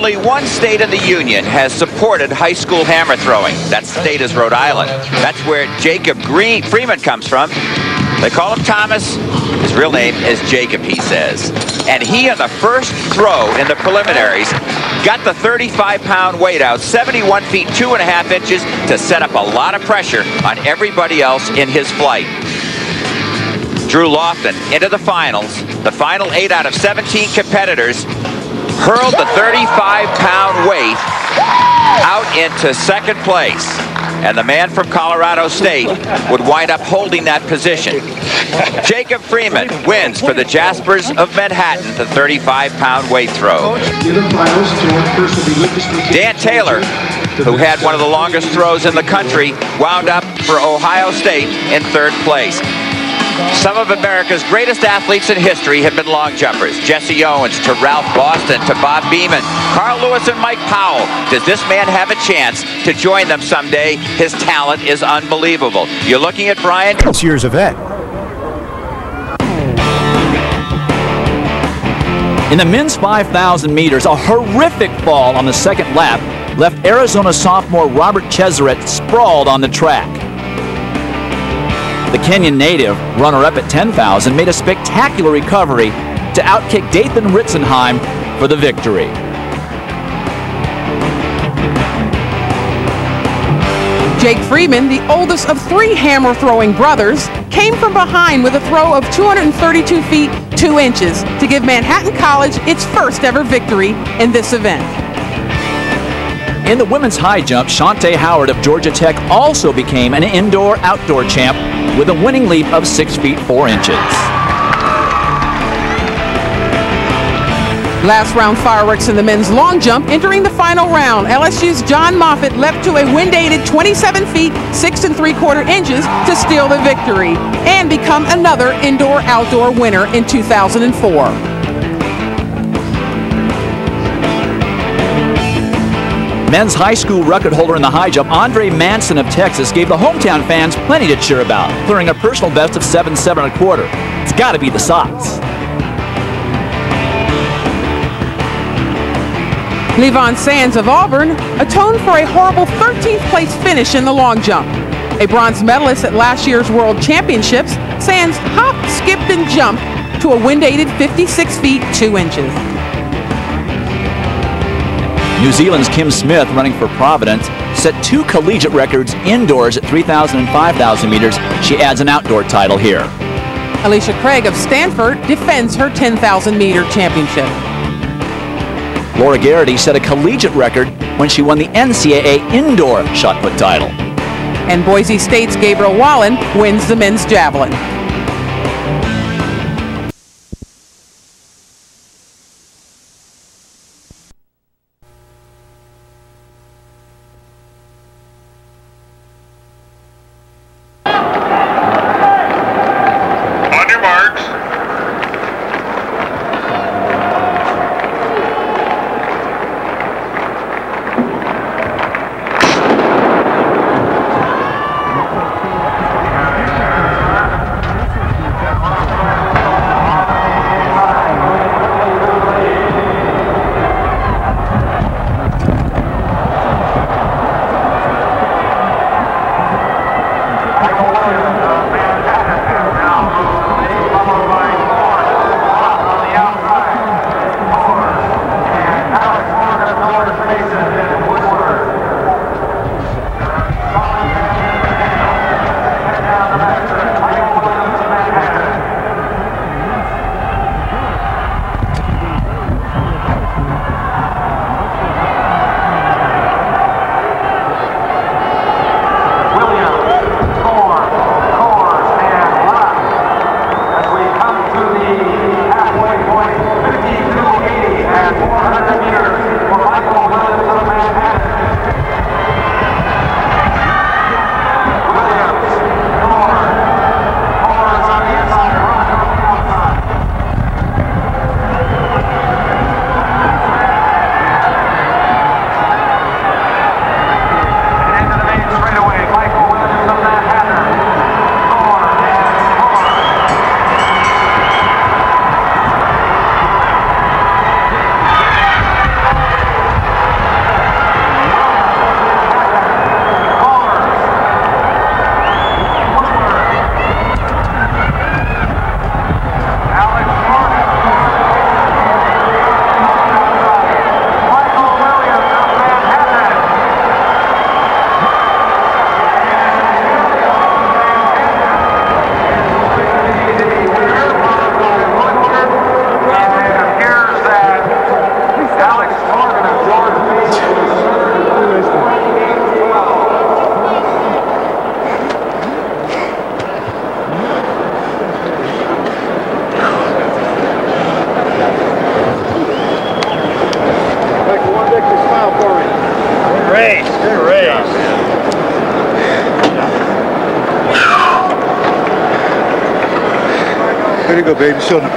Only one state in the Union has supported high school hammer throwing. That state is Rhode Island. That's where Jacob Freeman comes from. They call him Thomas. His real name is Jacob, he says. And he, on the first throw in the preliminaries, got the 35-pound weight out, 71 feet 2.5 inches, to set up a lot of pressure on everybody else in his flight. Drew Lofton into the finals. The final 8 out of 17 competitors hurled the 35-pound weight out into second place. And the man from Colorado State would wind up holding that position. Jacob Freeman wins for the Jaspers of Manhattan the 35-pound weight throw. Dan Taylor, who had one of the longest throws in the country, wound up for Ohio State in third place. Some of America's greatest athletes in history have been long jumpers. Jesse Owens to Ralph Boston to Bob Beeman, Carl Lewis and Mike Powell. Does this man have a chance to join them someday? His talent is unbelievable. You're looking at Brian. This year's event. In the men's 5,000 meters, a horrific fall on the second lap left Arizona sophomore Robert Chesaret sprawled on the track. The Kenyan native, runner-up at 10,000, made a spectacular recovery to outkick Dathan Ritzenheim for the victory. Jake Freeman, the oldest of 3 hammer-throwing brothers, came from behind with a throw of 232 feet 2 inches to give Manhattan College its first ever victory in this event. In the women's high jump, Shantae Howard of Georgia Tech also became an indoor-outdoor champ with a winning leap of 6 feet 4 inches. Last round fireworks in the men's long jump. Entering the final round, LSU's John Moffitt leapt to a wind-aided 27 feet 6 3/4 inches to steal the victory and become another indoor-outdoor winner in 2004. Men's high school record holder in the high jump, Andre Manson of Texas, gave the hometown fans plenty to cheer about, clearing a personal best of 7.7 1/4. It's got to be the Sox. Levon Sands of Auburn atoned for a horrible 13th place finish in the long jump. A bronze medalist at last year's World Championships, Sands hopped, skipped, and jumped to a wind-aided 56 feet 2 inches. New Zealand's Kim Smith, running for Providence, set 2 collegiate records indoors at 3,000 and 5,000 meters. She adds an outdoor title here. Alicia Craig of Stanford defends her 10,000-meter championship. Laura Garrity set a collegiate record when she won the NCAA indoor shot put title. And Boise State's Gabriel Wallen wins the men's javelin. you go, baby. Show them.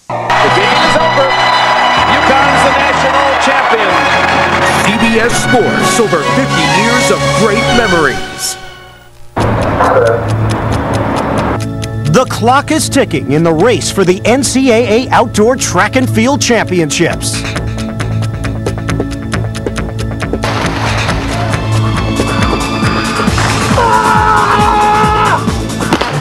The game is over. UConn's the national champion. CBS Sports, over 50 years of great memories. The clock is ticking in the race for the NCAA Outdoor Track and Field Championships.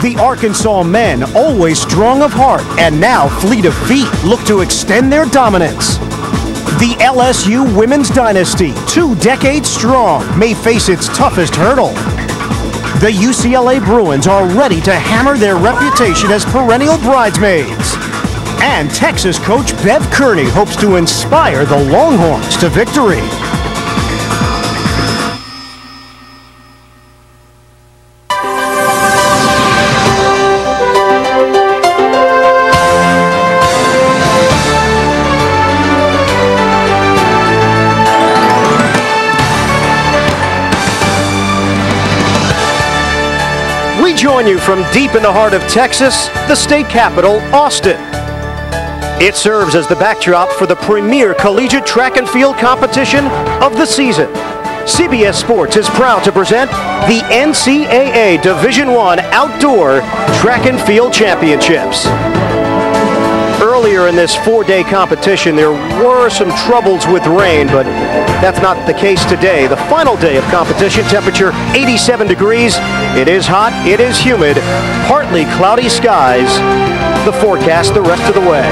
The Arkansas men, always strong of heart and now fleet of feet, look to extend their dominance. The LSU women's dynasty, 2 decades strong, may face its toughest hurdle. The UCLA Bruins are ready to hammer their reputation as perennial bridesmaids. And Texas coach Bev Kearney hopes to inspire the Longhorns to victory. We join you from deep in the heart of Texas, the state capital, Austin. It serves as the backdrop for the premier collegiate track and field competition of the season. CBS Sports is proud to present the NCAA Division I Outdoor Track and Field Championships. Earlier in this 4-day competition, there were some troubles with rain, but that's not the case today. The final day of competition, temperature 87 degrees. It is hot, it is humid, partly cloudy skies. The forecast the rest of the way.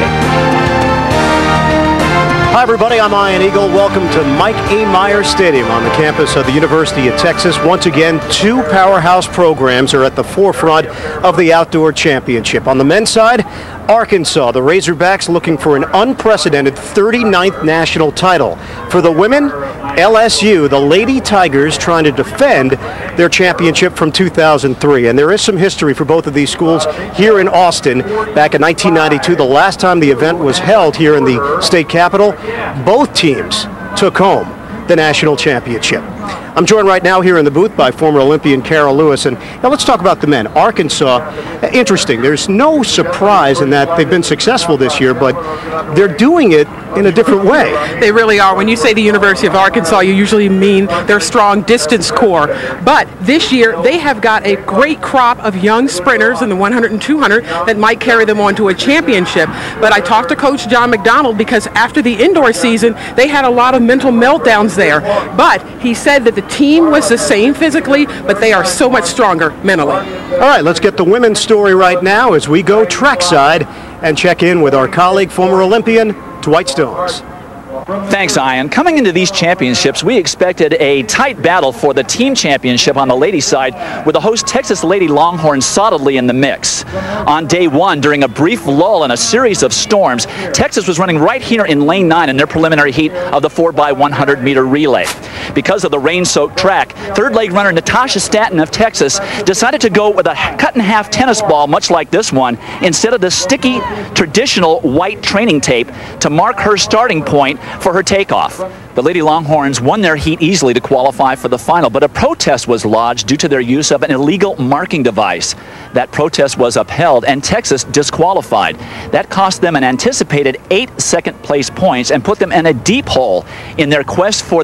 Hi everybody, I'm Ian Eagle. Welcome to Mike A. Myers Stadium on the campus of the University of Texas. Once again, 2 powerhouse programs are at the forefront of the Outdoor Championship. On the men's side, Arkansas, the Razorbacks looking for an unprecedented 39th national title. For the women, LSU, the Lady Tigers, trying to defend their championship from 2003. And there is some history for both of these schools here in Austin. Back in 1992, the last time the event was held here in the state capitol, both teams took home the national championship. I'm joined right now here in the booth by former Olympian Carol Lewis. And now let's talk about the men. Arkansas, interesting. There's no surprise in that they've been successful this year, but they're doing it in a different way. They really are. When you say the University of Arkansas, you usually mean their strong distance core. But this year, they have got a great crop of young sprinters in the 100 and 200 that might carry them on to a championship. But I talked to Coach John McDonald because after the indoor season, they had a lot of mental meltdowns there. But he said that the team was the same physically, but they are so much stronger mentally. All right, let's get the women's story right now as we go trackside and check in with our colleague, former Olympian, Dwight Stones. Thanks, Ian. Coming into these championships, we expected a tight battle for the team championship on the ladies' side, with the host Texas Lady Longhorns solidly in the mix. On day 1, during a brief lull in a series of storms, Texas was running right here in lane 9 in their preliminary heat of the 4x100 meter relay. Because of the rain-soaked track, third-leg runner Natasha Stanton of Texas decided to go with a cut-in-half tennis ball, much like this one, instead of the sticky, traditional white training tape to mark her starting point for her takeoff. The Lady Longhorns won their heat easily to qualify for the final, but a protest was lodged due to their use of an illegal marking device. That protest was upheld and Texas disqualified. That cost them an anticipated 8 second-place points and put them in a deep hole in their quest for